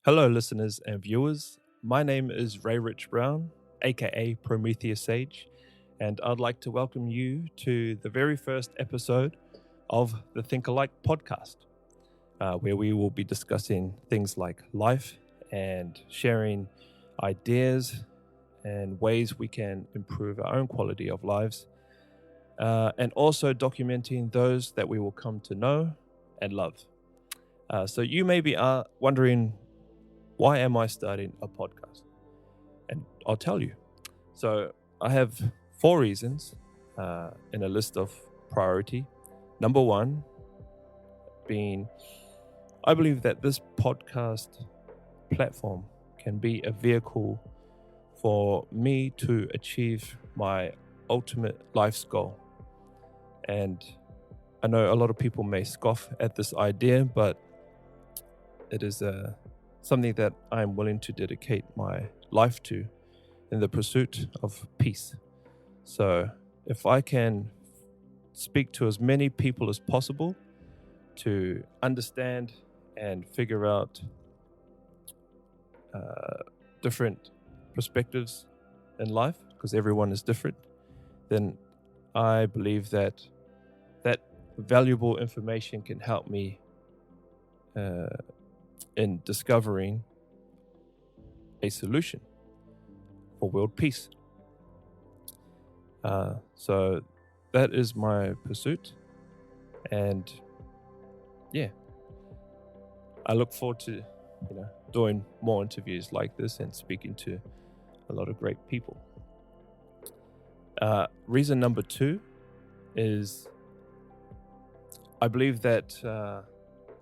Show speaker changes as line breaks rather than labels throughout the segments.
Hello, listeners and viewers. My name is Ray Rich Brown, aka Prometheus Sage, and I'd like to welcome you to the very first episode of the Think Alike podcast, where we will be discussing things like life and sharing ideas and ways we can improve our own quality of lives, and also documenting those that we will come to know and love. So you may be wondering, why am I starting a podcast? And I'll tell you. So I have 4 reasons in a list of priority. Number 1 being, I believe that this podcast platform can be a vehicle for me to achieve my ultimate life's goal. And I know a lot of people may scoff at this idea, but it is something that I'm willing to dedicate my life to in the pursuit of peace. So if I can speak to as many people as possible to understand and figure out different perspectives in life, because everyone is different, then I believe that valuable information can help me in discovering a solution for world peace. So that is my pursuit, and I look forward to doing more interviews like this and speaking to a lot of great people. Reason number 2 is I believe that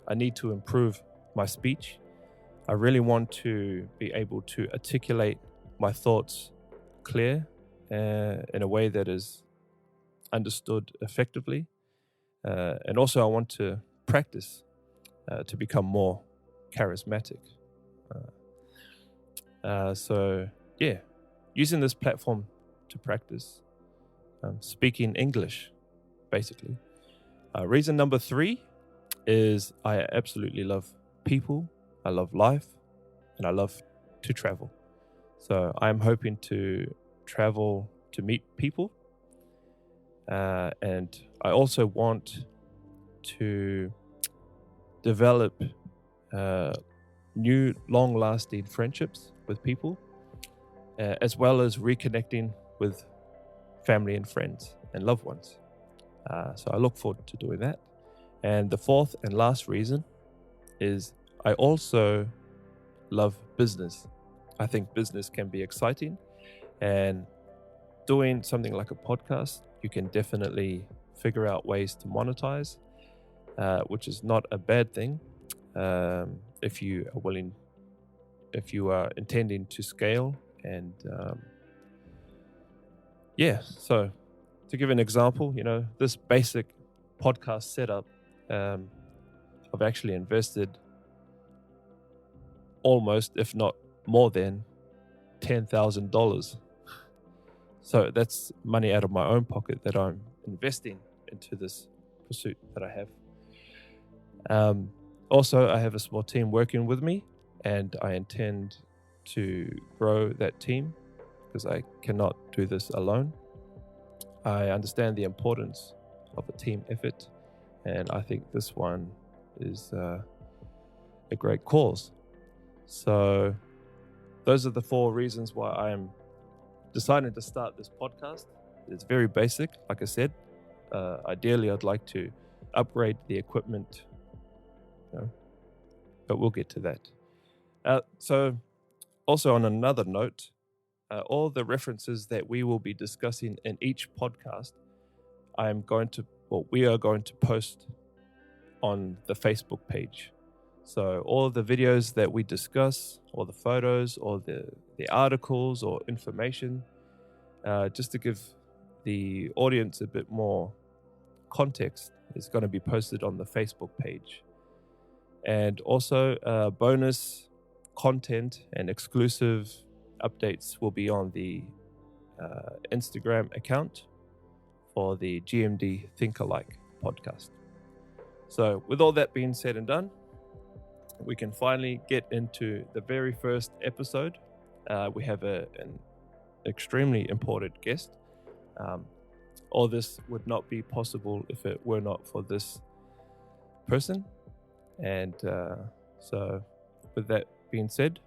I need to improve my speech. I really want to be able to articulate my thoughts clear in a way that is understood effectively. And also I want to practice to become more charismatic. Using this platform to practice speaking English, basically. Reason number 3 is I absolutely love people, I love life, and I love to travel. So I'm hoping to travel to meet people, and I also want to develop new long-lasting friendships with people, as well as reconnecting with family and friends and loved ones. So I look forward to doing that. And the 4th and last reason is I also love business. I think business can be exciting, and doing something like a podcast, you can definitely figure out ways to monetize, which is not a bad thing if you are intending to scale. And so to give an example, this basic podcast setup, I've actually invested almost, if not more than, $10,000. So that's money out of my own pocket that I'm investing into this pursuit that I have. Also, I have a small team working with me, and I intend to grow that team because I cannot do this alone. I understand the importance of a team effort, and I think this one is a great cause. So those are the 4 reasons why I am deciding to start this podcast. It's very basic, like I said. Ideally, I'd like to upgrade the equipment, but we'll get to that. So also on another note, all the references that we will be discussing in each podcast, we are going to post on the Facebook page. So all of the videos that we discuss, or the photos, or the articles or information, just to give the audience a bit more context, is going to be posted on the Facebook page. And also bonus content and exclusive updates will be on the Instagram account for the GMD Think Alike podcast. So with all that being said and done, we can finally get into the very first episode. We have an extremely important guest. All this would not be possible if it were not for this person. And so, with that being said,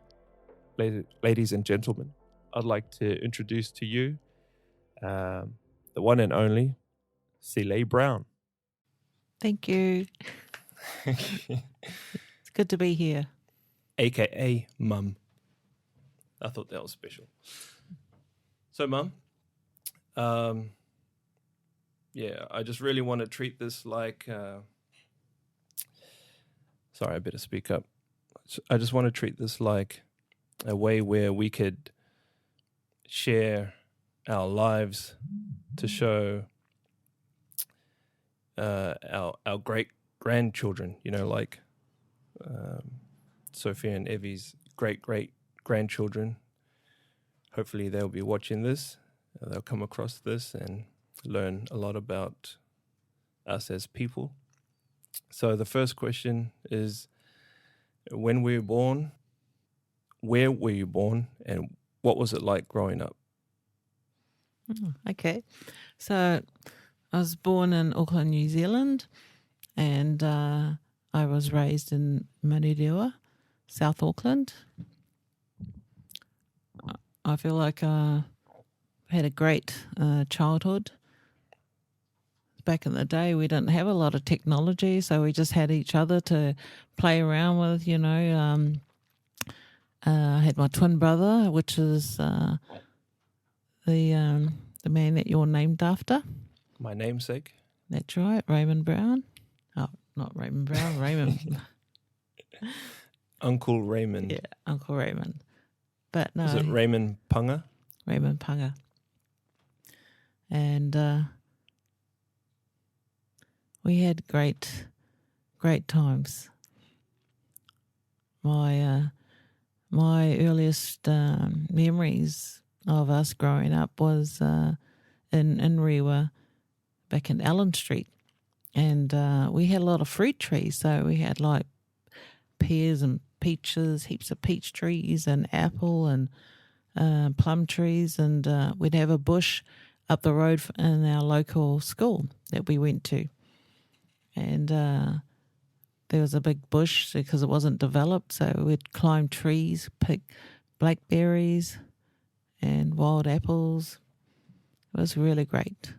ladies and gentlemen, I'd like to introduce to you the one and only Celie Brown.
Thank you. It's good to be here.
AKA Mum. I thought that was special. So, Mum, I just really want to treat this like... sorry, I better speak up. I just want to treat this like a way where we could share our lives to show our great grandchildren, like Sophia and Evie's great grandchildren. Hopefully they'll be watching this, they'll come across this and learn a lot about us as people. So the first question is, when were you born, where were you born, and what was it like growing up?
Okay. So I was born in Auckland, New Zealand, and I was raised in Manurewa, South Auckland. I feel like I had a great childhood. Back in the day, we didn't have a lot of technology, so we just had each other to play around with, I had my twin brother, which is the man that you're named after.
My namesake?
That's right, Raymond Brown. Oh, not Raymond Brown, Raymond.
Uncle Raymond.
Yeah, Uncle Raymond. But no.
Is it Raymond Punga?
Raymond Punga. And we had great times. My earliest memories of us growing up was in Rewa, back in Allen Street, and we had a lot of fruit trees. So we had like pears and peaches, heaps of peach trees and apple and plum trees, and we'd have a bush up the road in our local school that we went to. And there was a big bush because it wasn't developed, so we'd climb trees, pick blackberries and wild apples. It was really great.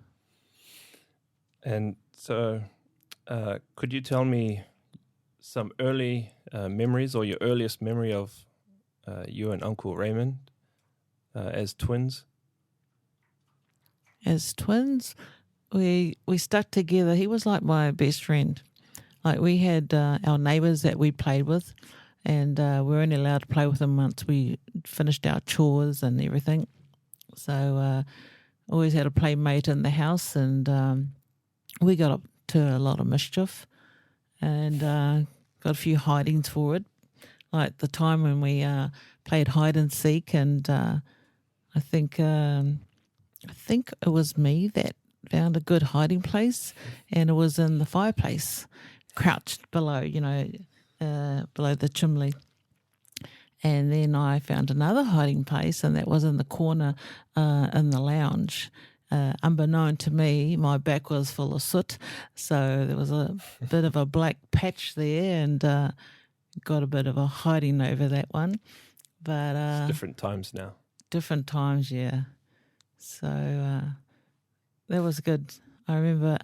And so could you tell me some early memories, or your earliest memory of you and Uncle Raymond as twins?
As twins, we stuck together. He was like my best friend. Like, we had our neighbours that we played with, and we were only allowed to play with them once we finished our chores and everything. So always had a playmate in the house, and we got up to a lot of mischief and got a few hidings for it. Like the time when we played hide and seek, and I think it was me that found a good hiding place, and it was in the fireplace, crouched below, below the chimney. And then I found another hiding place, and that was in the corner in the lounge. Unbeknown to me, my back was full of soot, so there was a bit of a black patch there, and got a bit of a hiding over that one. But
it's different times now.
Different times, yeah. So that was good. I remember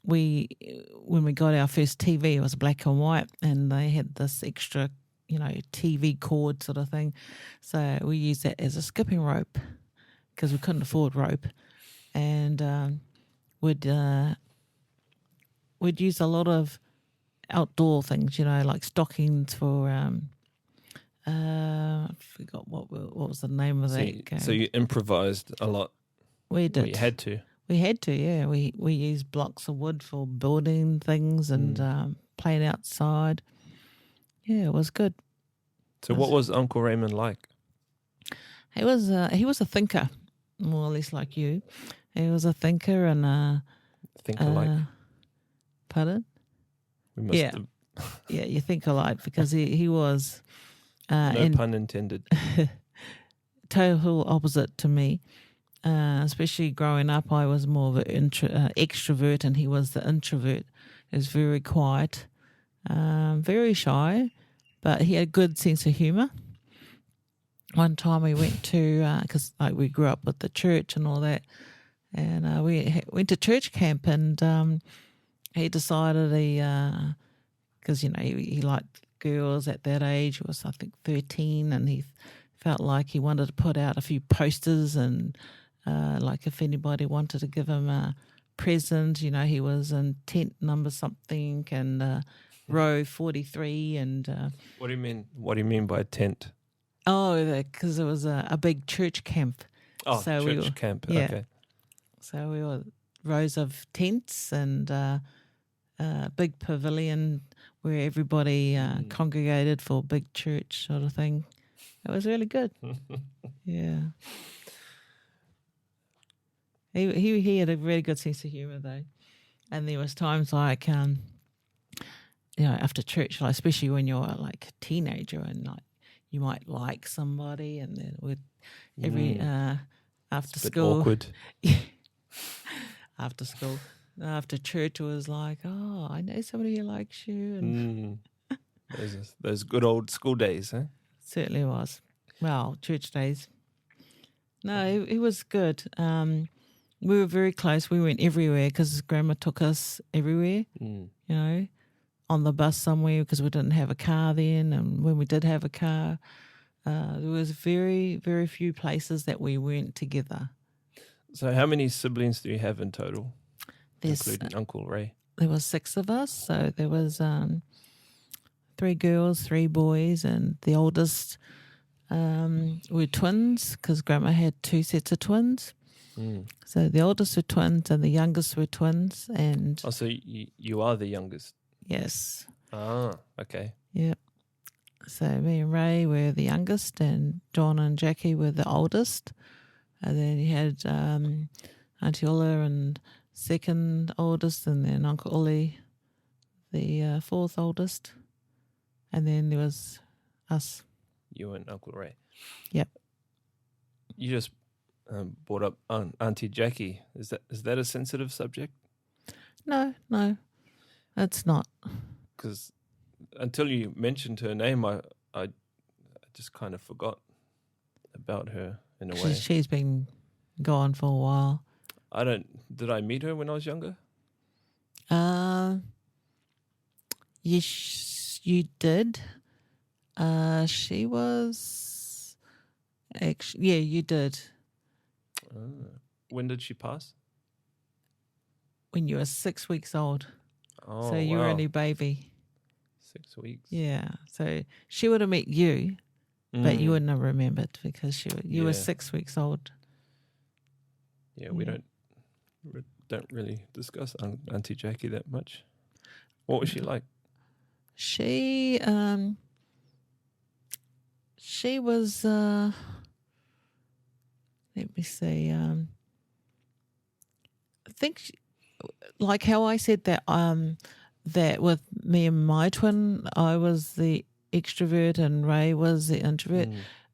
when we got our first TV, it was black and white, and they had this extra, TV cord sort of thing. So we used that as a skipping rope because we couldn't afford rope, and we'd use a lot of outdoor things, like stockings for. I forgot what was the name of that game.
So you improvised a lot.
We did.
Well, you had to.
We had to, yeah. We used blocks of wood for building things and playing outside. Yeah, it was good.
So what was Uncle Raymond like?
He was a thinker, more or less like you. He was a thinker and
Think alike.
Pardon?
We must
Yeah, you think alike because he was
No
and
pun intended.
total opposite to me. Especially growing up, I was more of an extrovert, and he was the introvert. He was very quiet, very shy, but he had a good sense of humour. One time we went to, because like we grew up with the church and all that, and we went to church camp, and he decided because he liked girls at that age. He was, I think, 13, and he felt like he wanted to put out a few posters and like if anybody wanted to give him a present, he was in tent number something and row 43 and.
What do you mean? What do you mean by tent?
Oh, because it was a big church camp.
Oh,
so
church camp.
Yeah.
Okay.
So we were rows of tents and a big pavilion where everybody congregated for a big church sort of thing. It was really good. Yeah. He had a really good sense of humour though. And there was times like, after church, like, especially when you're like a teenager and like you might like somebody and then after school.
Awkward.
After school. After church, it was like, oh, I know somebody who likes you. And
Those good old school days, huh?
Certainly was. Well, church days. No, it was good. We were very close. We went everywhere because Grandma took us everywhere, on the bus somewhere because we didn't have a car then. And when we did have a car, there was very, very few places that we weren't together.
So how many siblings do you have in total, including Uncle Ray?
There was 6 of us. So there was 3 girls, 3 boys, and the oldest were twins because Grandma had 2 sets of twins. So the oldest were twins and the youngest were twins. And
so you are the youngest?
Yes.
Ah, okay.
Yep. So me and Ray were the youngest and John and Jackie were the oldest. And then you had Auntie Ulla and second oldest, and then Uncle Uli, the 4th oldest. And then there was us.
You and Uncle Ray.
Yep.
You just brought up Auntie Jackie. Is that a sensitive subject?
No, it's not.
Because until you mentioned her name, I just kind of forgot about her in a way.
She's been gone for a while.
Did I meet her when I was younger?
Yes, you did. She was actually, yeah, you did.
When did she pass?
When you were 6 weeks old.
Oh,
so you were only baby.
6 weeks.
Yeah. So she would have met you, but you wouldn't have remembered because you were 6 weeks old.
Yeah, we don't really discuss Auntie Jackie that much. What was she like?
She was let me see. I think like how I said that that with me and my twin, I was the extrovert and Ray was the introvert.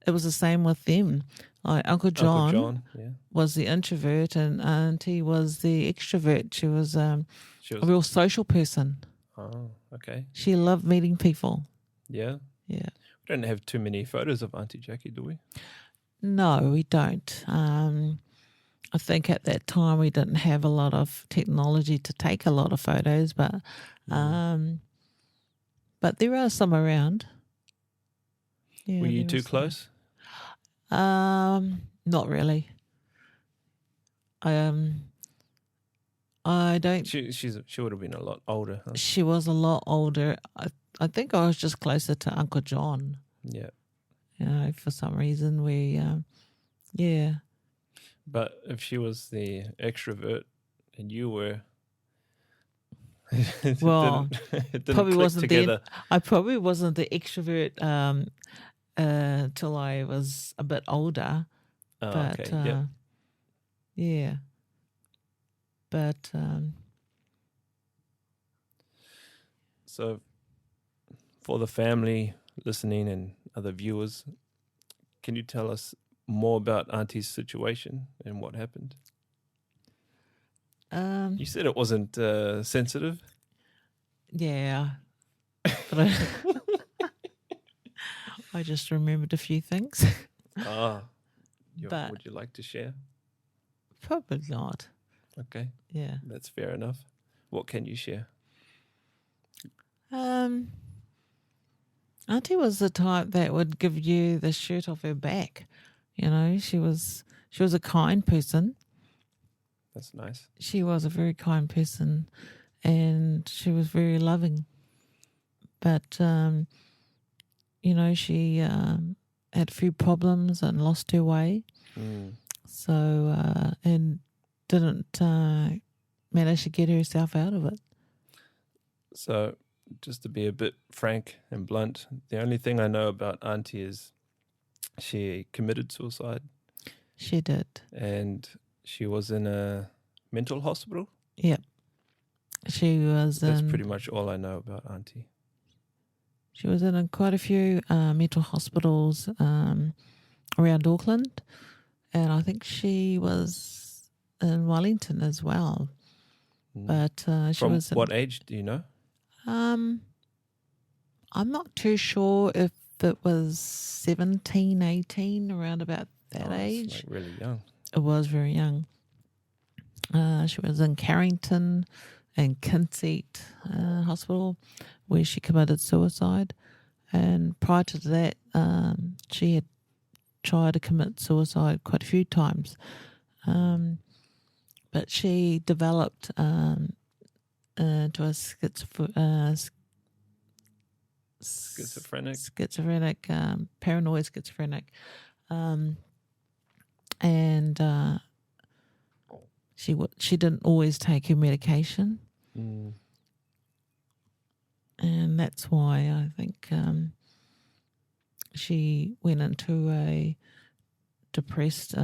It was the same with them. Like Uncle John was the introvert and Auntie was the extrovert. She was a real social person.
Oh, okay.
She loved meeting people.
Yeah?
Yeah.
We don't have too many photos of Auntie Jackie, do we?
No, we don't. I think at that time we didn't have a lot of technology to take a lot of photos, but there are some around. Yeah,
were you too close?
Not really. I don't.
She would have been a lot older. Huh?
She was a lot older. I think I was just closer to Uncle John.
Yeah.
For some reason yeah.
But if she was the extrovert and you were, it didn't
probably wasn't
together.
I probably wasn't the extrovert till I was a bit older.
Oh,
but
okay.
yeah. But
so For the family listening and other viewers, can you tell us more about Auntie's situation and what happened? You said it wasn't sensitive.
Yeah, but I just remembered a few things. But
would you like to share?
probably not.
Okay,
Yeah.
that's fair enough. What can you share?
Auntie was the type that would give you the shirt off her back. You know, she was a kind person.
That's nice.
She was a very kind person, and she was very loving. But you know, she had a few problems and lost her way. So and didn't manage to get herself out of it.
So, just to be a bit frank and blunt, the only thing I know about Auntie is she committed suicide.
She did.
And she was in a mental hospital?
Yep. She was
That's pretty much all I know about Auntie.
She was in quite a few mental hospitals around Auckland. And I think she was in Wellington as well. But she
From
was...
what age do you know?
I'm not too sure if it was 17, 18, around about that age.
It's like really young.
It was very young. She was in Carrington and Kinseet Hospital where she committed suicide. And prior to that, she had tried to commit suicide quite a few times. But she developed into a schizophrenic, paranoid schizophrenic. And she didn't always take her medication. And that's why I think she went into a depressed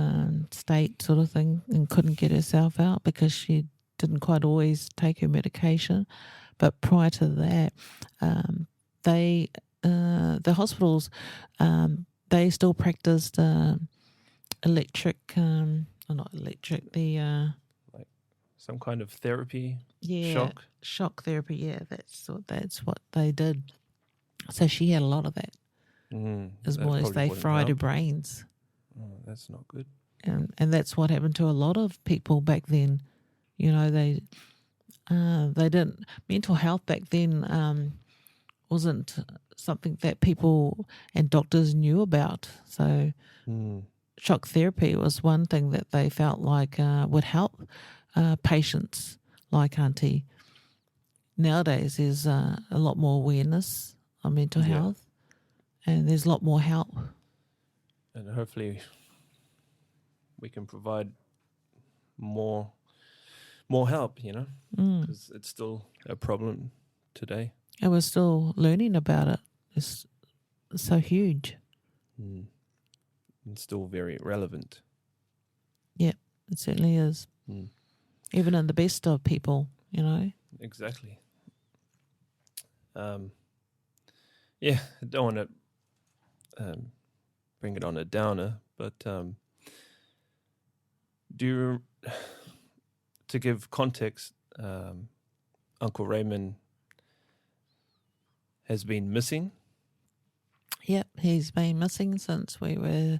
state sort of thing and couldn't get herself out because she didn't quite always take her medication. But prior to that, the hospitals, they still practiced electric, not electric, the...
like some kind of therapy?
Yeah, shock therapy, yeah, that's what they did. So she had a lot of that. As well as they fried her brains.
Oh, that's not good.
And that's what happened to a lot of people back then. You know, they didn't... Mental health back then wasn't something that people and doctors knew about. So shock therapy was one thing that they felt like would help patients like Auntie. Nowadays, there's a lot more awareness on mental health, and there's a lot more help.
And hopefully we can provide more help, you know, because it's still a problem today.
And we're still learning about it. It's so huge.
It's still very relevant.
Yeah, it certainly is. Even in the best of people, you know.
Exactly. I don't want to bring it on a downer, but to give context, Uncle Raymond has been missing.
Yep, he's been missing since we were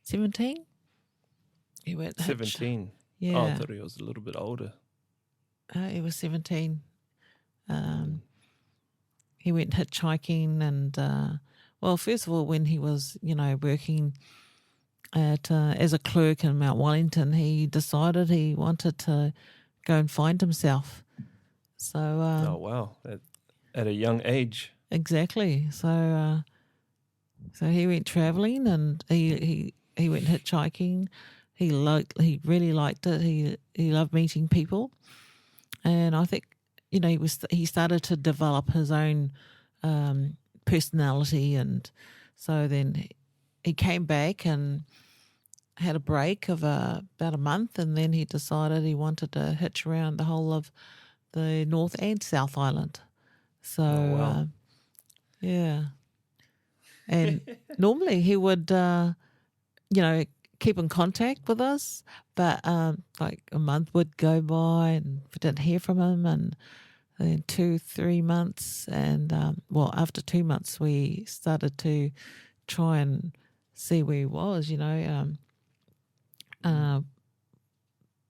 17. He went
17?
Yeah.
Oh, I thought he was a little bit older.
He was 17. He went hitchhiking and, well, first of all, when he was, you know, working at as a clerk in Mount Wellington, he decided he wanted to go and find himself. So...
oh, wow. At a young age.
Exactly. So he went travelling and he went hitchhiking. He really liked it. He loved meeting people, and I think, you know, he started to develop his own personality, and so then he came back and had a break of about a month, and then he decided he wanted to hitch around the whole of the North and South Island. So
oh, wow.
Yeah. And normally he would, keep in contact with us, but like a month would go by and we didn't hear from him, and then 2-3 months, and after 2 months we started to try and see where he was,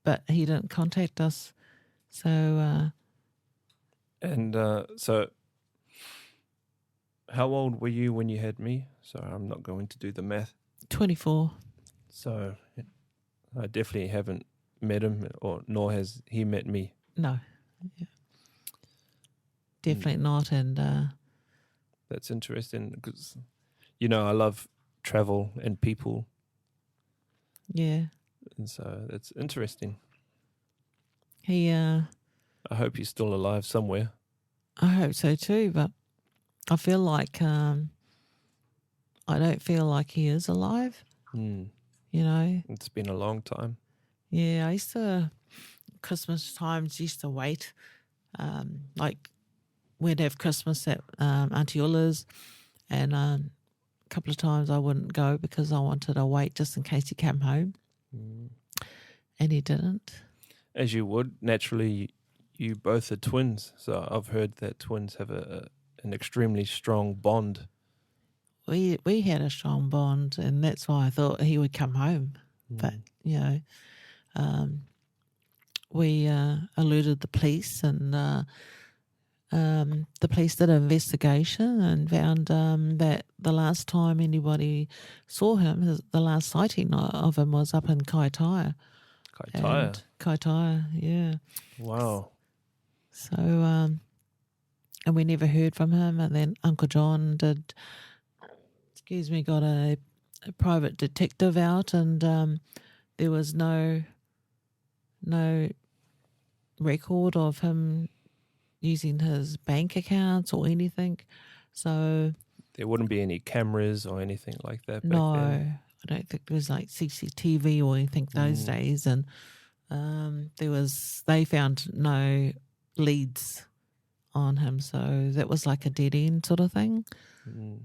but he didn't contact us. So
so how old were you when you had me? So I'm not going to do the math.
24.
So I definitely haven't met him, nor has he met me.
No. Yeah. Definitely not. And
that's interesting because, I love travel and people.
Yeah.
And so that's interesting.
He,
I hope he's still alive somewhere.
I hope so too, but I feel like I don't feel like he is alive.
It's been a long time.
Yeah, I used to, Christmas times, used to wait. Like we'd have Christmas at Auntie Ulla's, and a couple of times I wouldn't go because I wanted to wait just in case he came home. And he didn't.
As you would, naturally, you both are twins. So I've heard that twins have an extremely strong bond.
We had a strong bond, and that's why I thought he would come home. But, we alerted the police, and the police did an investigation and found that the last time anybody saw him, the last sighting of him was up in Kaitaia. Kaitaia, yeah.
Wow.
So, and we never heard from him. And then Uncle John got a private detective out, and there was no record of him using his bank accounts or anything. So
there wouldn't be any cameras or anything like that back
no,
then?
I don't think there was like CCTV or anything those days. And they found no leads on him, so that was like a dead end sort of thing.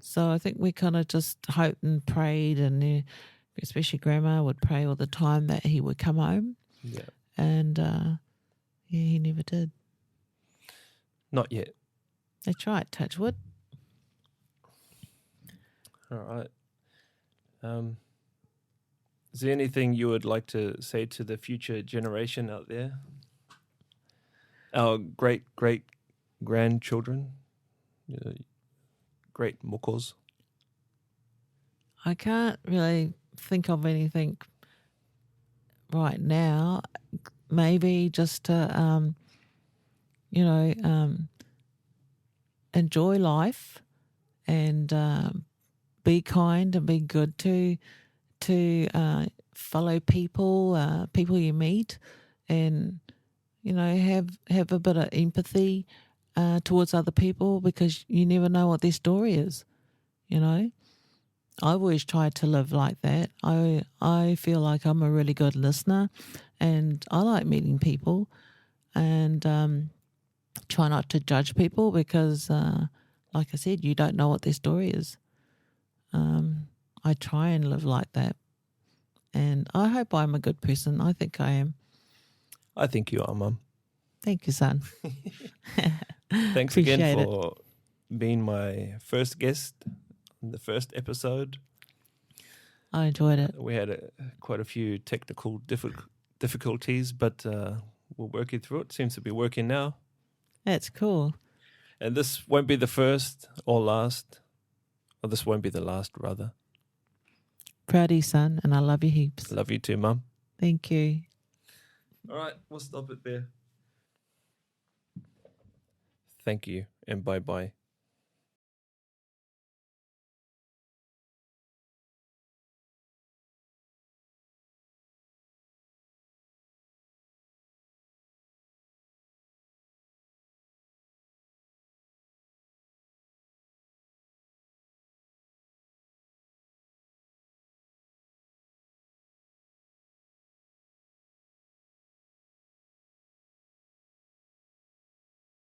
So I think we kind of just hoped and prayed, and especially Grandma would pray all the time that he would come home.
Yeah.
And he never did.
Not yet.
That's right, touch wood.
All right. Is there anything you would like to say to the future generation out there? Our great grandchildren, great mokos.
I can't really think of anything right now. Maybe just to, enjoy life and be kind and be good to fellow people, people you meet, and have a bit of empathy towards other people, because you never know what their story is. I've always tried to live like that. I feel like I'm a really good listener, and I like meeting people, and try not to judge people because, like I said, you don't know what their story is. I try and live like that, and I hope I'm a good person. I think I am.
I think you are, Mum.
Thank you, son.
Thanks again for being my first guest in the first episode.
I enjoyed it.
We had quite a few technical difficulties, but we're working through it. Seems to be working now.
That's cool.
And this won't be the first or last. Or this won't be the last, rather.
Proud of you, son, and I love you heaps.
Love you too, Mum.
Thank you.
All right, we'll stop it there. Thank you, and bye-bye.